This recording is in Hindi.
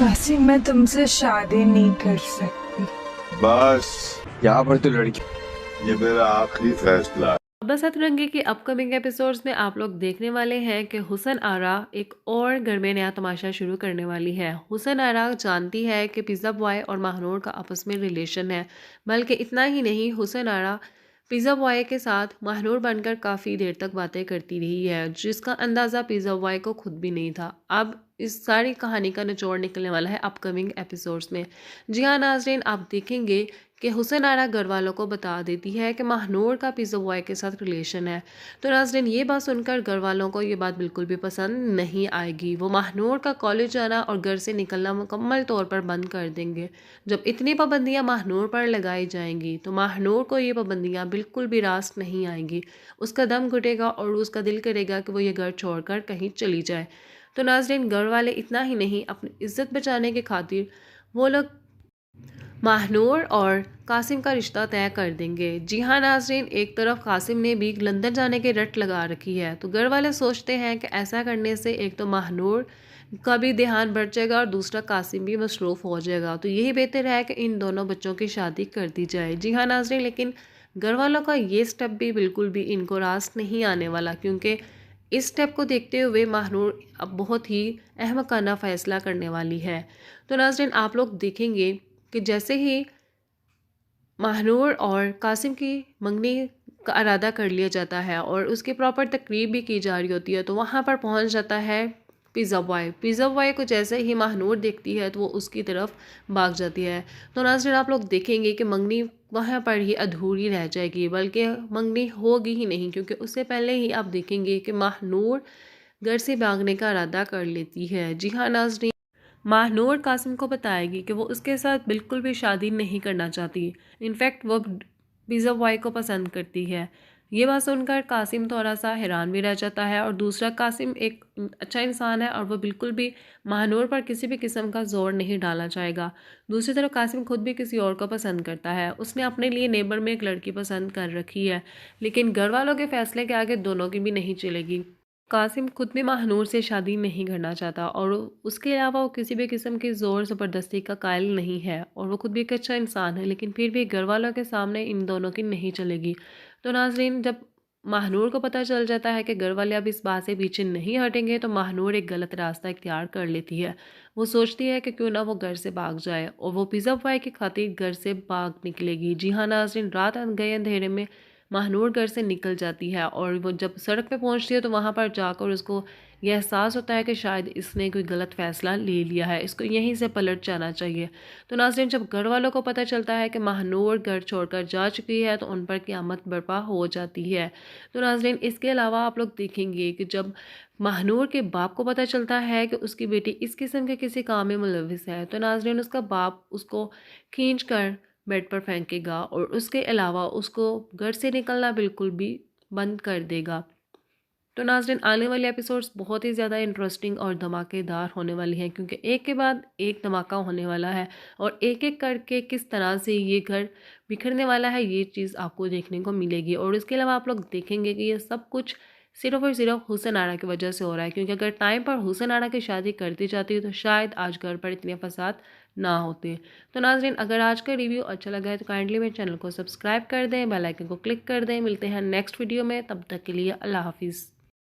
कासिम, मैं तुमसे शादी नहीं कर सकती। बस यहाँ पर तो लड़की ये मेरा आखिरी फैसला है। बस सतरंगी की अपकमिंग एपिसोड्स में आप लोग देखने वाले हैं कि हुसन आरा एक और घर में नया तमाशा शुरू करने वाली है। हुसन आरा जानती है कि पिज़्ज़ा बॉय और महानूर का आपस में रिलेशन है, बल्कि इतना ही नहीं, हुसन आरा पिज़्ज़ा बॉय के साथ महानूर बनकर काफ़ी देर तक बातें करती रही है, जिसका अंदाज़ा पिज़्ज़ा बॉय को खुद भी नहीं था। अब इस सारी कहानी का निचोड़ निकलने वाला है अपकमिंग एपिसोड्स में। जी हाँ नाज़रीन, आप देखेंगे कि हुसन आरा घर वालों को बता देती है कि महानूर का पिज़्ज़ा बॉय के साथ रिलेशन है। तो नाज़रीन, ये बात सुनकर घर वालों को ये बात बिल्कुल भी पसंद नहीं आएगी। वो महानूर का कॉलेज जाना और घर से निकलना मुकम्मल तौर पर बंद कर देंगे। जब इतनी पाबंदियाँ महानूर पर लगाई जाएंगी तो महानूर को ये पाबंदियाँ बिल्कुल भी रास नहीं आएंगी। उसका दम घुटेगा और उसका दिल करेगा कि वो ये घर छोड़कर कहीं चली जाए। तो नाज़रीन, घर वाले इतना ही नहीं, अपनी इज्जत बचाने के खातिर वो लोग महानूर और कासिम का रिश्ता तय कर देंगे। जी हाँ नाज़रीन, एक तरफ कासिम ने भी लंदन जाने की रट लगा रखी है, तो घर वाले सोचते हैं कि ऐसा करने से एक तो महानूर का भी ध्यान बढ़ जाएगा और दूसरा कासिम भी मसरूफ़ हो जाएगा। तो यही बेहतर है कि इन दोनों बच्चों की शादी कर दी जाए। जी हाँ नाज़रीन, लेकिन घर वालों का ये स्टेप भी बिल्कुल भी इनको रास नहीं आने वाला, क्योंकि इस स्टेप को देखते हुए महानूर अब बहुत ही अहमकाना फ़ैसला करने वाली है। तो नाज़रीन, आप लोग देखेंगे कि जैसे ही महानूर और कासिम की मंगनी का इरादा कर लिया जाता है और उसकी प्रॉपर तकरीब भी की जा रही होती है, तो वहाँ पर पहुँच जाता है पिज़्ज़ा बॉय। पिज़्ज़ा बॉय को जैसे ही महानूर देखती है तो वो उसकी तरफ भाग जाती है। तो नाज़रीन, आप लोग देखेंगे कि मंगनी वहाँ पर ही अधूरी रह जाएगी, बल्कि मंगनी होगी ही नहीं, क्योंकि उससे पहले ही आप देखेंगे कि महानूर घर से भागने का इरादा कर लेती है। जी हाँ नाज़रीन, महानूर कासिम को बताएगी कि वो उसके साथ बिल्कुल भी शादी नहीं करना चाहती। इनफैक्ट वो पिज़्ज़ा बॉय को पसंद करती है। ये बात सुनकर कासिम थोड़ा सा हैरान भी रह जाता है, और दूसरा कासिम एक अच्छा इंसान है और वो बिल्कुल भी महानूर पर किसी भी किस्म का जोर नहीं डालना चाहेगा। दूसरी तरफ कासिम खुद भी किसी और को पसंद करता है। उसने अपने लिए नेबर में एक लड़की पसंद कर रखी है, लेकिन घर वालों के फैसले के आगे दोनों की भी नहीं चलेगी। कासिम खुद भी महानूर से शादी नहीं करना चाहता, और उसके अलावा वो किसी भी किस्म की ज़ोर ज़बरदस्ती का कायल नहीं है, और वो खुद भी एक अच्छा इंसान है, लेकिन फिर भी घर वालों के सामने इन दोनों की नहीं चलेगी। तो नाज़रीन, जब महानूर को पता चल जाता है कि घर वाले अब इस बात से पीछे नहीं हटेंगे, तो महानूर एक गलत रास्ता इख्तियार कर लेती है। वो सोचती है कि क्यों ना वो घर से भाग जाए, और वो पिज़्ज़ा बॉय की खातिर घर से भाग निकलेगी। जी हाँ नाज़रीन, रात गए अंधेरे में महानूर घर से निकल जाती है, और वो जब सड़क पे पहुंचती है तो वहाँ पर जाकर उसको यह एहसास होता है कि शायद इसने कोई गलत फ़ैसला ले लिया है, इसको यहीं से पलट जाना चाहिए। तो नाज़रीन, जब घर वालों को पता चलता है कि महानूर घर छोड़कर जा चुकी है तो उन पर क़यामत बर्पा हो जाती है। तो नाज़रीन, इसके अलावा आप लोग देखेंगे कि जब महानूर के बाप को पता चलता है कि उसकी बेटी इस किस्म के किसी काम में मुलविस है, तो नाज़रीन उसका बाप उसको खींच कर बेड पर फेंकेगा, और उसके अलावा उसको घर से निकलना बिल्कुल भी बंद कर देगा। तो नाज़रीन, आने वाले एपिसोड्स बहुत ही ज़्यादा इंटरेस्टिंग और धमाकेदार होने वाली हैं, क्योंकि एक के बाद एक धमाका होने वाला है, और एक एक करके किस तरह से ये घर बिखरने वाला है, ये चीज़ आपको देखने को मिलेगी। और इसके अलावा आप लोग देखेंगे कि ये सब कुछ सिर्फ और सिर्फ हुसन आरा की वजह से हो रहा है, क्योंकि अगर टाइम पर हुसन आरा की शादी कर दी जाती तो शायद आज घर पर इतने फसाद ना होते। तो नाज़रीन, अगर आज का रिव्यू अच्छा लगा है तो काइंडली मेरे चैनल को सब्सक्राइब कर दें, बेल आइकन को क्लिक कर दें। मिलते हैं नेक्स्ट वीडियो में, तब तक के लिए अल्लाह हाफिज़।